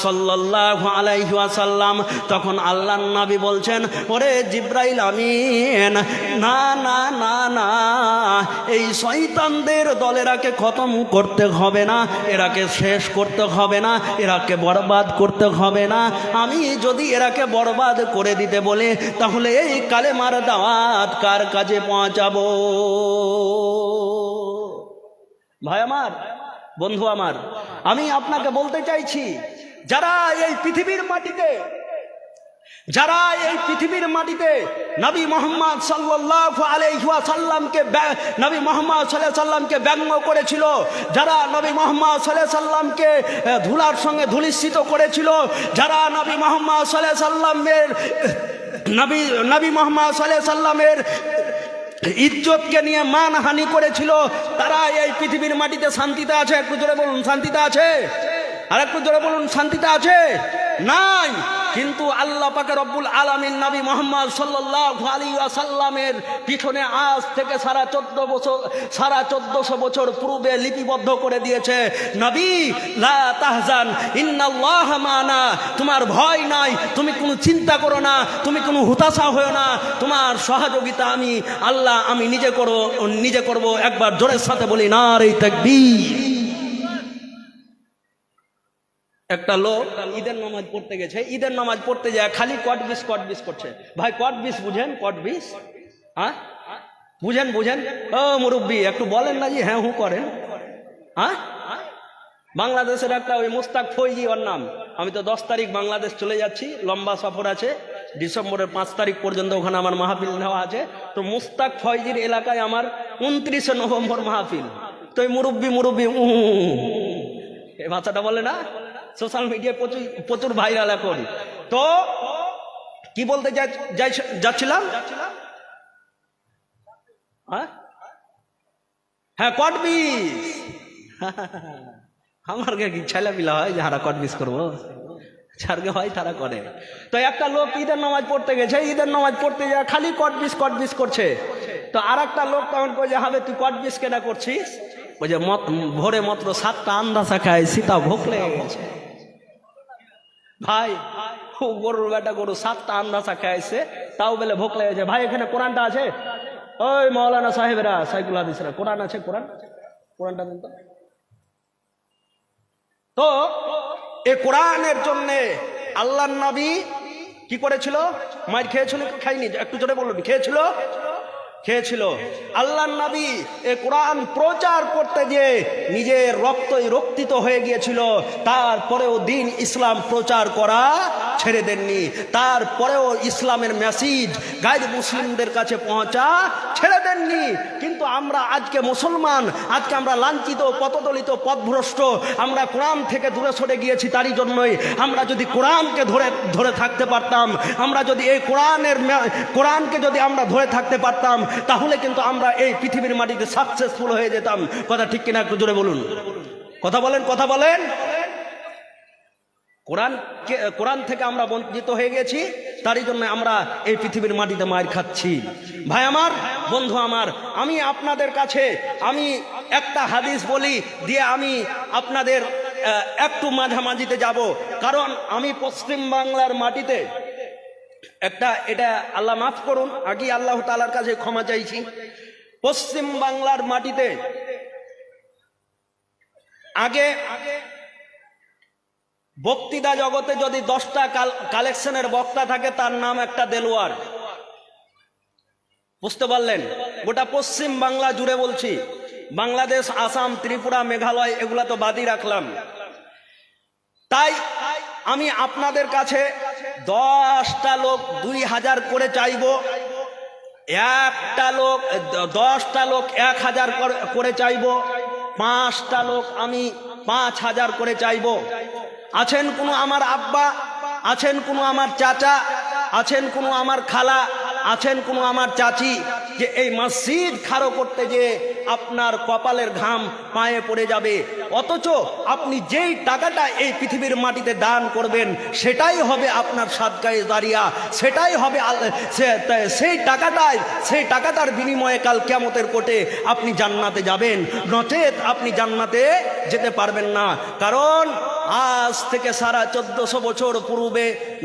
সাল্লাল্লাহু আলাইহি ওয়াসাল্লাম। তখন আল্লাহর নবী বলছেন, ওরে জিব্রাইল আমিন, না না না না, এই শয়তানদের দলেরাকে খতম করতে হবে না, এরাকে শেষ করতে হবে না, এরাকে বরবাদ করতে হবে না। আমি যদি এরাকে বরবাদ করে দিতে বলি তাহলে এই কালেমার দাওয়াত কার কাজে পৌঁছাবো? ভাই আমার, বন্ধু আমার, আমি আপনাকে বলতে চাইছি, যারা এই পৃথিবীর মাটিতে নবী মুহাম্মদ সাল্লাল্লাহু আলাইহি ওয়াসাল্লামকে ব্যঙ্গ করেছিল, যারা নবী মুহাম্মদ সাল্লাল্লাহু আলাইহি ওয়াসাল্লামকে ধুলার সঙ্গে ধূলিসাৎ করেছিল, যারা নবী মুহাম্মদ সাল্লাল্লাহু আলাইহি ওয়াসাল্লামের নবী মুহাম্মদ সাল্লাল্লাহু আলাইহি ওয়াসাল্লামের ইজ্জতকে নিয়ে মানহানি করেছিল, তারা এই পৃথিবীর মাটিতে শান্তিতে আছে? একটু জোরে বলুন, শান্তিতে আছে? আর একটু জোরে বলুন, শান্তিতে আছে? নাই। কিন্তু আল্লাহ পাক রব্বুল আলামিন নবী মুহাম্মদ সাল্লাল্লাহু আলাইহি ওয়াসাল্লামের পিছনে আজ থেকে সারা 1400 বছর পূর্বে লিপিবদ্ধ করে দিয়েছে, নবী লা তাহজান ইন্নাল্লাহা মানা, তোমার ভয় নাই, তুমি কোনো চিন্তা করো না, তুমি কোনো হতাশা হয়ো না, তোমার সহযোগিতা আমি আল্লাহ আমি নিজে করব। একবার জোরের সাথে বলি নারে তাকবীর। একটা লোক ঈদের নামাজ পড়তে গেছে, ঈদের নামাজ পড়তে যায় খালি কটবিস করছে। ভাই কটবিস বুঝেন? কটবিস, হ্যাঁ বুঝেন? ও মুরব্বী একটু বলেন না, জি হ্যাঁ হু করেন। হ্যাঁ, বাংলাদেশের একটা ওই মুস্তাক ফৈজি ওর নাম। আমি তো 10 তারিখ বাংলাদেশ চলে যাচ্ছি, লম্বা সফর আছে, ডিসেম্বরের 5 তারিখ পর্যন্ত ওখানে আমার মাহফিল নেওয়া আছে। তো মুস্তাক ফৈজির এলাকায় আমার 29 নভেম্বর মাহফিল। তো এই মুরব্বী এই ভাষাটা বলে না, সোশ্যাল মিডিয়ায় প্রচুর ভাইরাল এখন। তো কি বলতে যাচ্ছিলাম? হ্যাঁ কটবিস। আমার কি ছেলে পিলা হয় যারা কটবিস করবো? ছাড়কে হয় তারা করে। তো একটা লোক ঈদের নামাজ পড়তে গেছে, ঈদের নামাজ পড়তে যায় খালি কটবিস করছে। তো আর একটা লোক তখন কয়ে, হবে তুই কটবিস কেনা করছিস? ওই যে ভোরে মাত্র 7টা আন্দাজা খায়, সীতা ভোগ লেগে গেছে। ভাই গরুর বেটা গরু 7টা আন্দাজা খাইছে, তাও বলে ভোগ লেগেছে। ভাই এখানে কোরআনটা আছে? ওই মাওলানা সাহেবেরা, সাইকুল হাদিসরা, কোরআন আছে? কোরআনটা দেন তো। তো এই কোরআনের জন্য আল্লাহর নবী কি করেছিল? মার খেয়েছিল কি খাইনি? একটু জোরে বলুন। খেয়েছিল। আল্লাহর নবী এই কোরআন প্রচার করতে গিয়ে নিজের রক্তই রক্তিত হয়ে গিয়েছিল, তারপরেও দিন ইসলাম প্রচার করা ছেড়ে দেননি। তারপরেও ইসলামের মেসেজ গায়ের মুসলিমদের কাছে পৌঁছা ছেড়ে দেননি। কিন্তু আমরা আজকে মুসলমান, আজকে আমরা লাঞ্ছিত, পথদলিত, পথভ্রষ্ট, আমরা কোরআন থেকে দূরে সরে গিয়েছি। তারই জন্যই আমরা যদি কোরআনকে ধরে থাকতে পারতাম, আমরা যদি এই কোরআনকে যদি আমরা ধরে থাকতে পারতাম, তাহলে কিন্তু আমরা এই পৃথিবীর মাটিতে সাকসেসফুল হয়ে যেতাম। কথা ঠিক কিনা? একটু জোরে বলুন। কথা বলেন। কোরআন থেকে আমরা বঞ্চিত হয়ে গেছি, তারই জন্য আমরা এই পৃথিবীর মাটিতে মার খাচ্ছি। ভাই আমার, বন্ধু আমার, আমি আপনাদের কাছে আমি একটা হাদিস বলি, দিয়ে আমি আপনাদের একটু মাঝামাঝিতে যাব। কারণ আমি পশ্চিম বাংলার মাটিতে এটা আল্লাহ মাফ করুন, আগে আল্লাহ তাআলার কাছে ক্ষমা চাইছি। পশ্চিম বাংলার মাটিতে আগে বক্তৃতা জগতে যদি 10টা কালেকশনের বক্তা থাকে, তার নাম একটা দেলোয়ার। বুঝতে পারলেন? গোটা পশ্চিম বাংলা জুড়ে বলছি, বাংলাদেশ, আসাম, ত্রিপুরা, মেঘালয় এগুলা তো বাদই রাখলাম। তাই আমি আপনাদের কাছে 10টা লোক 2000 করে চাইবো, 10টা লোক 1000 করে চাইবো, 5টা লোক আমি 5000 করে চাইবো। আছেন কোনো আমার আব্বা, আছেন কোনো আমার চাচা, আছেন কোনো আমার খালা, আছেন কোনো আমার চাচি, যে এই মসজিদ খাড়ো করতে যে আপনার কপালের ঘাম পায়ে পড়ে যাবে, অথচ আপনি যেই টাকাটা এই পৃথিবীর মাটিতে দান করবেন সেটাই হবে আপনার সাদকায়ে জারিয়া, সেটাই হবে সেই টাকাটার বিনিময়ে কাল কিয়ামতের কোর্টে আপনি জান্নাতে যাবেন, নচেত আপনি জান্নাতে যেতে পারবেন না। কারণ আজ থেকে 1450 বছর পূর্বে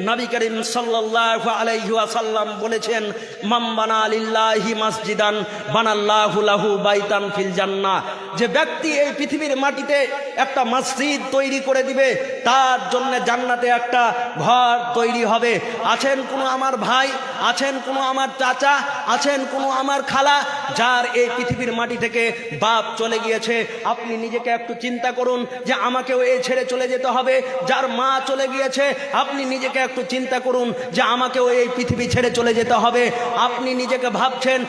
নবী করিম সাল্লাল্লাহু আলাইহি ওয়াসাল্লাম বলেছেন, মান বানা লিল্লাহি মাসজিদান বানাল্লাহু লাহু বাইতান ফিল জান্নাহ। যে ব্যক্তি এই পৃথিবীর মাটিতে একটা মসজিদ তৈরি করে দিবে, তার জন্য জান্নাতে একটা ঘর তৈরি হবে। আছেন কোনো আমার ভাই, আছেন কোনো আমার চাচা, আছেন কোনো আমার খালা, যার এই পৃথিবীর মাটি থেকে বাপ চলে গিয়েছে, আপনি নিজেকে একটু চিন্তা করুন যে আমাকেও এই ছেড়ে চলে যেতে হবে। যার মা চলে গিয়েছে, আপনি নিজেকে একটু চিন্তা করুন যে আমাকেও এই পৃথিবী ছেড়ে চলে যেতে হবে। আপনি নিজেকে ভাবছেন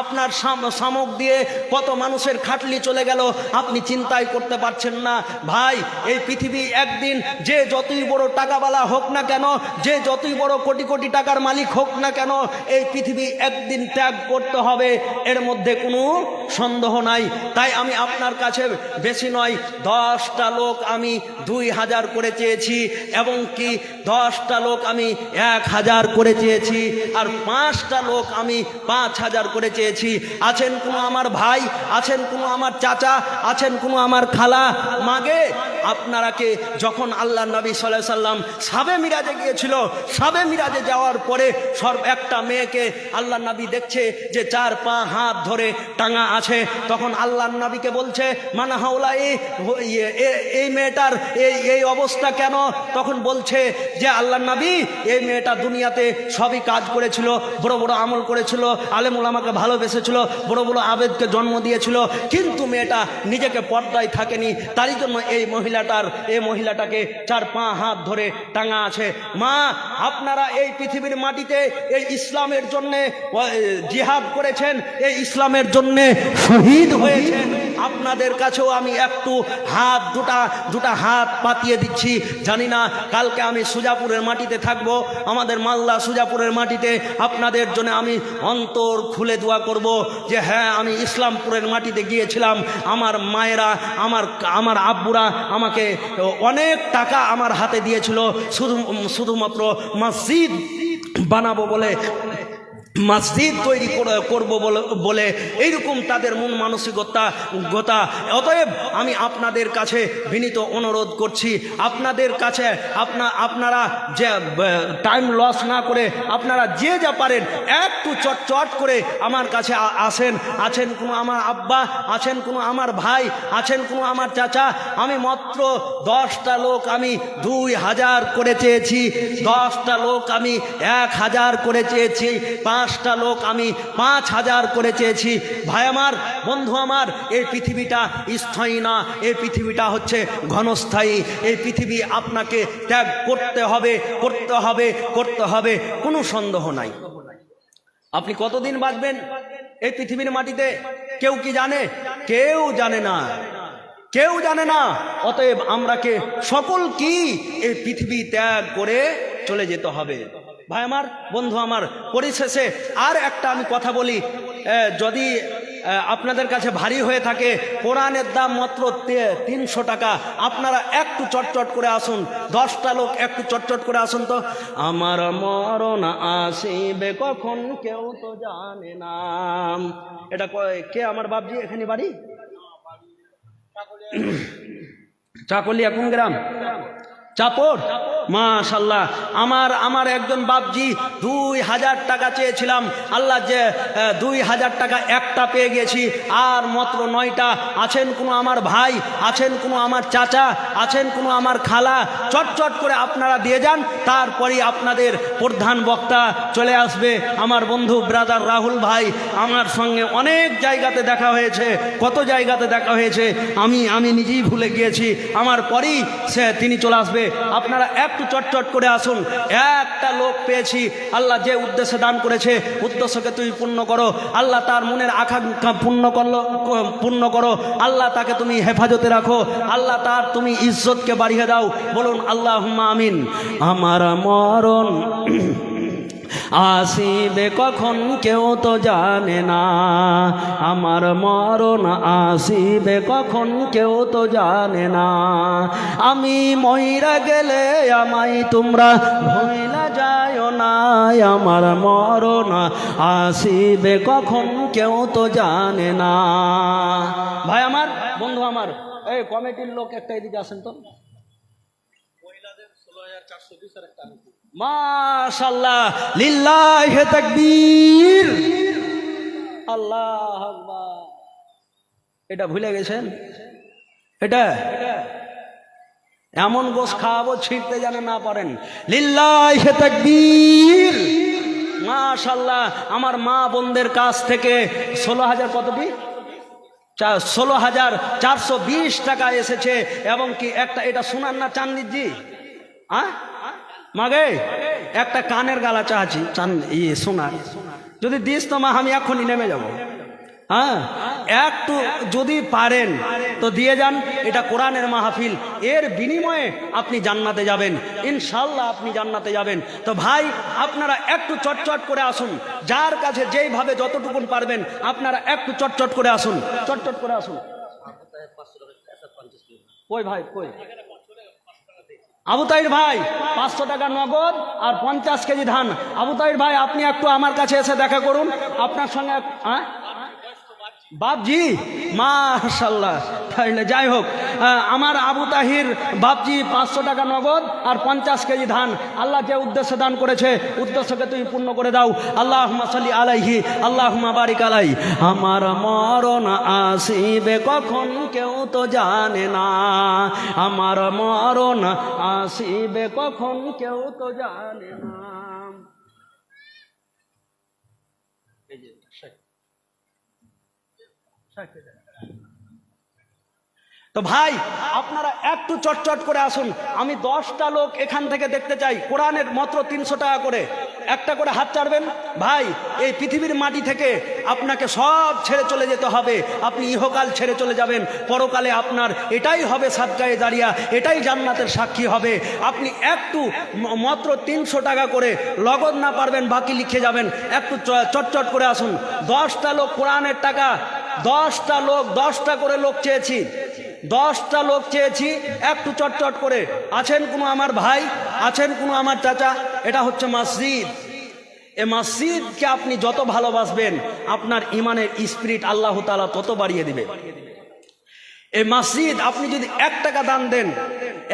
আপনার শামুক দিয়ে কত মানুষের খাটলি চলে গেল, আপনি চিন্তাই করতে পারছেন না। ভাই, এই পৃথিবী একদিন যে যতই বড় টাকাওয়ালা হোক না কেন, যে যতই বড় কোটি কোটি টাকার মালিক হোক না কেন, এই পৃথিবী একদিন ত্যাগ করতে হবে, এর মধ্যে কোনো সন্দেহ নাই। তাই আমি আপনার কাছে বেশি নয়, 10টা লোক আমি 2000 করে চেয়েছি, এবং কি 10টা লোক আমি 1000 করে চেয়েছি, আর 5টা লোক আমি 5000 করে চেয়েছি। আছেন কোনো আমার ভাই, আছেন কোনো আমার চাচা, আছেন কোনো আমার খালা, মাগে আপনারাকে যখন আল্লাহ নবী সাল্লাল্লাহু আলাইহি সাল্লাম সাবে মিরাজে গিয়েছিল, সাবে মিরাজে যাওয়ার পরে একটা মেয়েকে আল্লাহ নবী দেখছে যে 4 হাত ধরে টাঙা আছে, তখন আল্লাহ নবীকে বলছে, মানা হাওলা, এই মেয়েটার এই অবস্থা কেন? তখন বলছে যে আল্লাহ নবী, এই মেয়েটা দুনিয়াতে সবই কাজ করেছিল, বড় বড় আমল করেছিল, আলেম ওলামাকে ভালোবেসেছিল, বড় বড় আবেদকে জন্ম দিয়েছিল, কিন্তু মেয়েটা নিজেকে পর্দায় থাকেনি, তারই জন্য এই মহিলাটাকে 4 হাত ধরে টাঙা আছে। মা, আপনারা এই পৃথিবীর মাটিতে এই ইসলামের জন্য জিহাদ করেছেন, এই ইসলামের জন্য শহীদ হয়েছেন, আপনাদের কাছেও আমি একটু দুটা হাত পাতিয়ে দিচ্ছি। জানি না কালকে আমি সুজাপুরের মাটিতে থাকবো, আমাদের মালদা সুজাপুরের মাটিতে আপনাদের জন্য আমি অন্তর খুলে দোয়া করব যে হ্যাঁ, আমি ইসলামপুরের মাটিতে গিয়েছিলাম, আমার মায়েরা, আমার আব্বুরা আমাকে অনেক টাকা আমার হাতে দিয়েছিল শুধুমাত্র মসজিদ বানাবো বলে। মসজিদ তৈরি করব বলে এইরকম তাদের মন মানসিকতা। অতএব আমি আপনাদের কাছে বিনীত অনুরোধ করছি, আপনাদের কাছে আপনারা যে টাইম লস না করে আপনারা যে যা পারেন একটু চট করে আমার কাছে আছেন কোনো আমার আব্বা, আছেন কোনো আমার ভাই, আছেন কোনো আমার চাচা। আমি মাত্র 10টা লোক আমি 2000 করে চেয়েছি, 10টা লোক আমি 1000 করে চেয়েছি, 5টা লোক আমি 5000 করে চেয়েছি। ভাই আমার, বন্ধু আমার, এই পৃথিবীটা স্থায়ী না, এই পৃথিবীটা হচ্ছে ঘনস্থায়ী। এই পৃথিবী আপনাকে ত্যাগ করতে হবে, কোনো সন্দেহ নাই। আপনি কতদিন বাঁচবেন এই পৃথিবীর মাটিতে কেউ কি জানে? কেউ জানে না। অতএব আমরাকে সকল কি এই পৃথিবী ত্যাগ করে চলে যেতে হবে। ভাই আমার, বন্ধু আমার, পরিশেষে আর একটা আমি কথা বলি, যদি আপনাদের কাছে ভারী হয়ে থাকে, কোরআনের দাম মাত্র 300 টাকা। আপনারা একটু চটচট করে আসুন, 10টা লোক একটু চটচট করে আসুন তো। আমার মরণ আসিবে কখন কেউ তো জানে না। এটা কে? আমার বাপজি। এখানে বাড়ি চাকুলিয়া। কোন গ্রাম? চাপর। মাশাল্লাহ। আমার একজন বাপজি 2000 টাকা চেয়েছিলাম, আল্লাহ যে 2000 টাকা একটা পেয়ে গেছি, আর মাত্র 9টা। আছেন কোনো আমার ভাই, আছেন কোনো আমার চাচা, আছেন কোনো আমার খালা, চটচট করে আপনারা দিয়ে যান। তারপরেই আপনাদের প্রধান বক্তা চলে আসবে, আমার বন্ধু ব্রাদার রাহুল ভাই। আমার সঙ্গে অনেক জায়গাতে দেখা হয়েছে, কত জায়গাতে দেখা হয়েছে আমি নিজেই ভুলে গিয়েছি। আমার পরেই তিনি চলে আসবে। আপনারা একটু চটচট করে আসুন। একটা লোক পেয়েছি, আল্লাহ যে উদ্দেশ্যে দান করেছে উদ্দেশ্যকে তুমি পূর্ণ করো। আল্লাহ তার মনের আকাঙ্ক্ষা পূর্ণ করো। আল্লাহ তাকে তুমি হেফাজতে রাখো। আল্লাহ তার তুমি ইজ্জতকে বাড়িয়ে দাও। বলুন আল্লাহুম্মা আমিন। আমার মরণ আসিবে কখন কেউ তো জানে না, আমার মরণ আসিবে কখন কেউ তো জানে না। আমি মইরা গেলে আমায় তোমরা ভুইলা যায়ও না, আমার মরণ আসিবে কখন কেউ তো জানে না। ভাই আমার, বন্ধু আমার, এই কমিটির লোক একটা এদিকে আসেন তো। মহিলাদের 16,420 এর একটা মাশাআল্লাহ, লিল্লাহি তাকবীর, আল্লাহু আকবার। এটা ভুলে গেছেন? এটা এমন গোশ খাওয়াবো ছিঁড়তে জানে না পারেন। লিল্লাহি তাকবীর, মাশাআল্লাহ। আমার মা বোনদের কাছ থেকে 16,000 কতটি? 16,420 টাকা এসেছে। এবং কি একটা, এটা শোনান না চান্দির জি? মাগে একটা কানের গালা চাচ্ছি, সোনার যদি দিস তো মা, আমি এখনই নেমে যাব। হ্যাঁ, একটু যদি পারেন তো দিয়ে যান। এটা কোরআনের মাহফিল, এর বিনিময়ে আপনি জান্নাতে যাবেন, ইনশাল্লাহ আপনি জান্নাতে যাবেন। তো ভাই, আপনারা একটু চটচট করে আসুন, যার কাছে যেইভাবে যতটুকুন পারবেন আপনারা একটু চটচট করে আসুন, চটচট করে আসুন। কই ভাই, কই আবু তাহির ভাই? 500 টাকা নগদ আর 50 কেজি ধান। আবু তাহির ভাই, আপনি একটু আমার কাছে এসে দেখা করুন, আপনার সঙ্গে। বাপজি, মাশাআল্লাহ। তাহলে যাই হোক, আমার আবু তাহির বাপজি 500 টাকা নগদ আর 50 কেজি ধান। আল্লাহ যে উদ্দেশ্যে দান করেছে উদ্দেশ্যকে তুমি পূর্ণ করে দাও। আল্লাহুম্মা সাল্লি আলাইহি, আল্লাহুম্মা বারিক আলাই। আমার মরণ আসিবে কখন কেউ তো জানে না, আমার মরণ আসিবে কখন কেউ তো জানে না। তো ভাই, আপনারা একটু চটচট করে আসুন। আমি 10টা লোক এখান থেকে দেখতে চাই। কোরআনের মাত্র 300 টাকা করে, একটা করে হাত চাড়বেন। ভাই, এই পৃথিবীর মাটি থেকে আপনাকে সব ছেড়ে চলে যেতে হবে। আপনি ইহকাল ছেড়ে চলে যাবেন, পরকালে আপনার এটাই হবে সাদকায়ে জারিয়া, এটাই জান্নাতের সাক্ষী হবে। আপনি একটু মাত্র 300 টাকা করে, লগদ না পারবেন বাকি লিখে যাবেন। একটু চটচট করে আসুন। 10টা লোক কোরআনের টাকা, 10টা লোক, 10টা করে লোক চেয়েছি, 10টা লোক চেয়েছি। একটু চটচট করে আছেন কোনো আমার ভাই, আছেন কোনো আমার চাচা। এটা হচ্ছে মসজিদ, এ মসজিদকে আপনি যত ভালোবাসবেন আপনার ইমানের স্পিরিট আল্লাহ তাআলা তত বাড়িয়ে দিবে। এই মসজিদ আপনি যদি 1 টাকা দান দেন,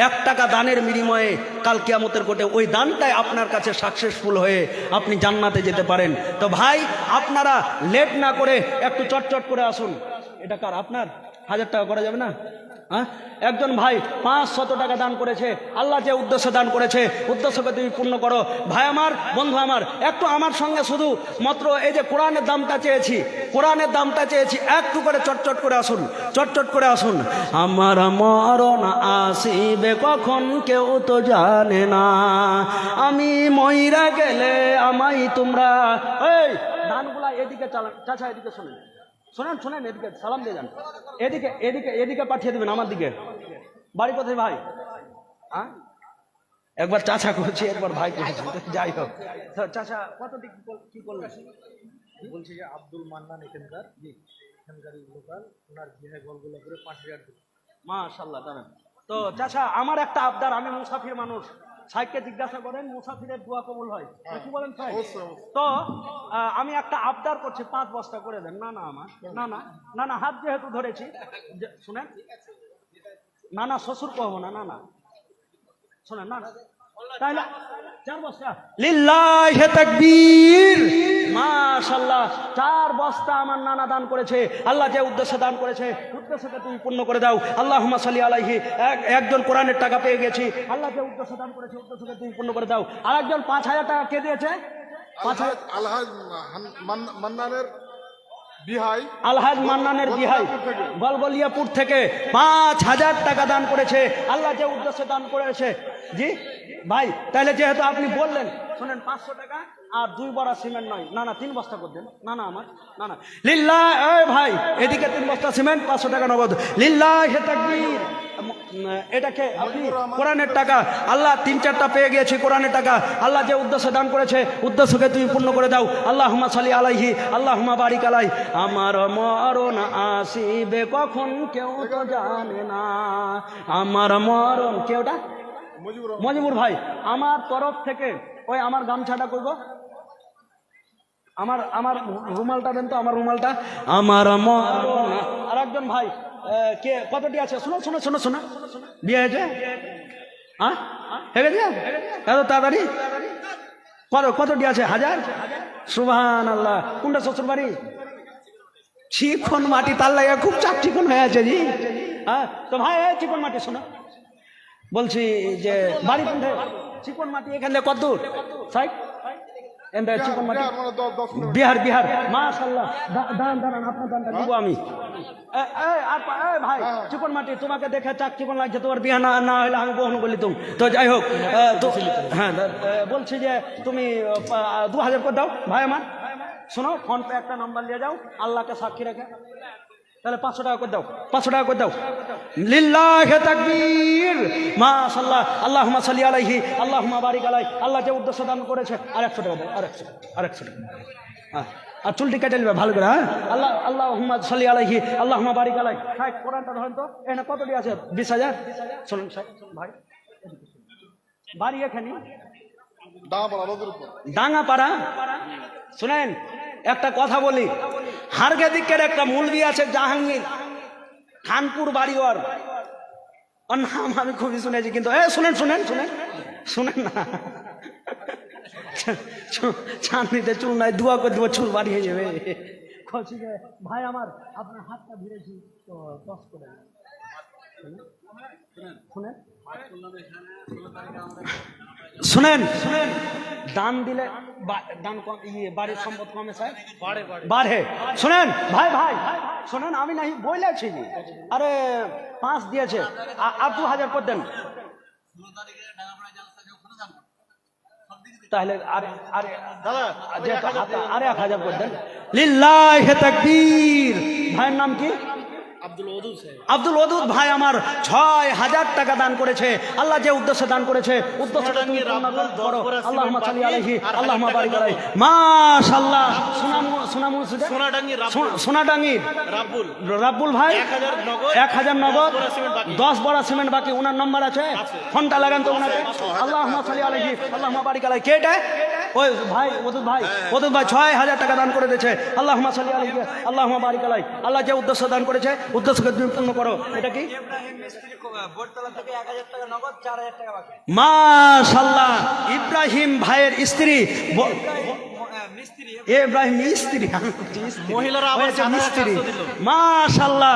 1 টাকা দানের বিনিময়ে কাল কিয়ামতের কোর্টে ওই দানটাই আপনার কাছে সাকসেসফুল হয়ে আপনি জান্নাতে যেতে পারেন। তো ভাই আপনারা লেট না করে একটু চটচট করে আসুন। এটা কার? আপনার? 1000 টাকা করা যাবে না? হ্যাঁ, একজন ভাই 500 টাকা দান করেছে। আল্লাহ যে উদ্দেশ্যে দান করেছে উদ্দেশ্যকে তুমি পূর্ণ করো। ভাই আমার, বন্ধু আমার, একটু আমার সঙ্গে শুধু মাত্র এই যে কোরআনের দামটা চেয়েছি, কোরআনের দামটা চেয়েছি, একটু করে চটচট করে আসুন, চটচট করে আসুন। আমার মরণ আসিবে কখন কেউ তো জানে না, আমি মইরা গেলে আমায় তোমরা। এই দানগুলা এদিকে চালান, চাচা এদিকে শোনেন, শোনেন শোনেন, এদিকে সালাম দিয়ে যান, এদিকে এদিকে এদিকে পাঠিয়ে দেবেন আমার দিকে। বাড়ি কোথায় ভাই? হ্যাঁ, একবার চাচা করছি, একবার ভাই করছি, যাই হোক। চাচা কত দিক কি করলেন? বলছি যে আব্দুল মান্নান এখানকার লোকাল, ওনার জিহাই গলগুলো করে 5000 দিন। মাশাআল্লাহ, দাঁড়ান। তো চাচা আমার একটা আবদার, আমি মুসাফির মানুষ, সাইকে জিজ্ঞাসা করেন মুসাফিরের দোয়া কবুল হয় কি বলেন ভাই? তো আমি একটা আবদার করছি, 5 বস্তা করে দেন। না না আমার না না না না, হাত যেহেতু ধরেছি, শুনেন না না, শ্বশুর কহবো না, না না শোনেন, না তাহলে 4 বস্তা লিল্লাহি তাকবীর। মাশাআল্লাহ, 4 বস্তা আমার নানা দান করেছে। আল্লাহ যে উদ্দেশ্যে দান করেছে উদ্দেশ্যকে তুমি পূর্ণ করে দাও। আল্লাহুম্মা সাল্লি আলাইহি। একজন কোরআনের টাকা পেয়ে গেছি, আল্লাহ যে উদ্দেশ্যে দান করেছে উদ্দেশ্যকে তুমি পূর্ণ করে দাও। আর একজন 5000 টাকা কে দিয়েছে? 5000 আলহাজ মান্নানের বিহাই, আলহাজ মান্নানের বিহাই গলগলিয়াপুর থেকে 5000 টাকা দান করেছে। আল্লাহ যে উদ্দেশ্যে দান করেছে। জি ভাই, তাহলে যেহেতু আপনি বললেন, শোনেন 500 টাকা আর 2 বড়া সিমেন্ট নয়, না না 3 বস্তা করে দেন। না না আমার না না লিল্লাহ। এই ভাই এদিকে 3 বস্তা সিমেন্ট, 500 টাকা নগদ। লিল্লাহি তাকবীর। এটাকে আপনি কোরআনের টাকা, আল্লাহ 3-4টা পেয়ে গিয়েছি কোরআনের টাকা। আল্লাহ যে উদ্দেশ্যে দান করেছে উদ্দেশ্যকে তুমি পূর্ণ করে দাও। আল্লাহুম্মা সাল্লি আলাইহি, আল্লাহুম্মা বারিক আলাই। আমার মরণ আসিবে কখন কেউ তো জানে না, আমার মরণ। কেউটা মজিবুর ভাই, আমার তরফ থেকে ওই আমার গামছাটা করবো, আমার আমার রুমালটা দেন তো, আমার রুমালটা। আমার মরণ। আর একজন ভাই কে কতটি আছে? শোনো শোনো শোনো শোনো, বিয়ে হয়েছে? হ্যাঁ হয়ে গেছে এত তাড়াতাড়ি? কতটি আছে? 1000? সুবহানাল্লাহ। কোনটা শ্বশুর বাড়ি? চিকন মাটি, তার লাগে খুব চাকচিকন হয়ে আছে জি। হ্যাঁ তো ভাই চিকন মাটি শোনো, বলছি যে বাড়ি কোনটা? চিকন মাটি এখান থেকে কত দূর? সাইড চিকন মাটি বিহার, বিহার। মাশাআল্লাহ, দাঁড়ান দাঁড়ান, আপনার দানটা দিব আমি। ভাই চিকন মাটি, তোমাকে দেখে চাক চিকন লাগছে, তোমার বিয়া না হলে আমি বহন করলি তুমি। তো যাই হোক, হ্যাঁ বলছি যে তুমি 2000 করে দাও ভাই আমার। শোনো, ফোন পে একটা নাম্বার নিয়ে যাও, আল্লাহকে সাক্ষী রেখে, তাহলে 500 টাকা করে দাও, 500 টাকা করে দাও। লিল্লাহি তাকবীর। মাশাআল্লাহ। আল্লাহুম্মা সাল্লি আলাইহি, আল্লাহুম্মা বারিক আলাই। আল্লাহ যে উদ্দেশ্য দান করেছে। আর 100 টাকা দাও, আর 100 টাকা। হ্যাঁ, আর চুলটি কেটে নেবে ভালো করে। হ্যাঁ, আল্লাহুম্মা সাল্লি আলাইহি, আল্লাহুম্মা বারিক আলাই। হ্যাঁ, কোরআনটা ধরেন তো, এখানে কতটি আছে? 20,000। শুনুন ভাই, বাড়ি এখানে ডাঙ্গাপাড়া। শুনেন একটা কথা বলি, হারগে দিকের একটা মুলবি আছে জাহাঙ্গীর, খানপুর বাড়ি, ওর নাম আমি খুবই শুনেছি, কিন্তু শুনেন শুনেন শুনেন শুনেন না, চাঁদনিতে চুল নাই, দোয়া করে দেবো চুল বাড়ি হয়ে যাবে। ভাই আমার, আপনার হাতটা ভিড়েছি তো 10 করে শুনেন শুনেন শুনেন। দান দিলে দান বাড়ির সম্পদ কমে স্যার বাড়ে। শোনেন ভাই ভাই শোনেন, আমি নাই বলেছি, আরে 5 দিয়েছে, আর 2000 করে দেন। তাহলে আরে 1000 করে দেন। লিল্লাহি তাকবীর। ভাইয়ের নাম কি? আব্দুল ওদুদ ভাই আমার 6000 টাকা দান করেছে। আল্লাহ যে উদ্দেশ্যে দান করেছে উদ্দেশ্যটা তুমি পূর্ণ করো। আল্লাহুম্মা সাল্লি আলাইহি, আল্লাহুম্মা বারিক আলাইহি। মাশাআল্লাহ। সোনাডাঙ্গি রাব্বুল ভাই 1000 নগদ, 10 বড়া সিমেন্ট বাকি। ওনার নাম্বার আছে, ফোনটা লাগান তো ওনাকে। আল্লাহুম্মা সাল্লি আলাইহি, আল্লাহুম্মা বারিক আলাইহি। কে এটা? ওই ভাই ওদুদ ভাই 6,000 টাকা দান করে দিয়েছে। আল্লাহুম্মা সাল্লি আলাইহি আল্লাহুম্মা বারিক আলাইহি। আল্লাহ যে উদ্দেশ্য দান করেছে উদ্দেশ্যকে তুমি পূর্ণ করো। এটা কি মাশাআল্লাহ ইব্রাহিম ভাইয়ের স্ত্রী ইব্রাহিম স্ত্রী মহিলারা আবার মিস্ত্রি মাশাআল্লাহ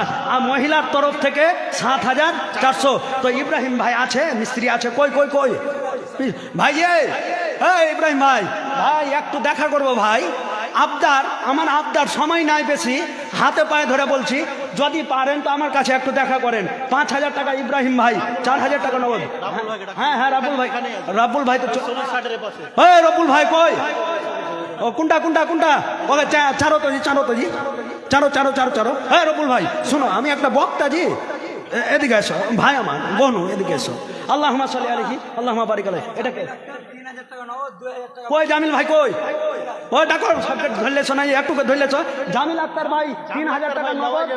মহিলার তরফ থেকে 7,400। তো ইব্রাহিম ভাই আছে মিস্ত্রি আছে কই কই কই ভাই এই ইব্রাহিম ভাই একটু দেখা করবো ভাই। আবদার আমার আবদার সময় নাই বেশি, হাতে পায়ে ধরে বলছি যদি পারেন তো আমার কাছে একটু দেখা করেন। 5,000 টাকা ইব্রাহিম ভাই, 4,000 টাকা নগদ। হ্যাঁ রাবুল ভাই তো রবুল ভাই কই ও কোনটা ওকে চারো হ্যাঁ রবুল ভাই শোনো আমি একটা বক্তা জি, এদিকে এসো ভাই আমার বনু এদিকে এসো। আল্লাহুম্মা সাল্লি আলাইহি আল্লাহুম্মা বারিক আলাইহি। এটা কে কই জামিল ভাই কই ওই ডাকো সাবজেক্ট ধরলেছ না একটু ধরলেছ। জামিল আক্তার ভাই 3,000 টাকা নগদ।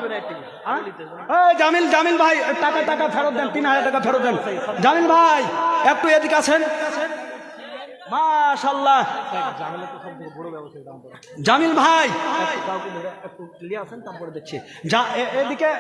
জামিল ভাই টাকা ফেরত দেন, 3,000 টাকা ফেরত দেন। জামিল ভাই একটু এদিকে আসেন। মাশাআল্লাহ জামিল ভাই একটু নিয়ে আসেন তারপরে দেখছি এদিকে।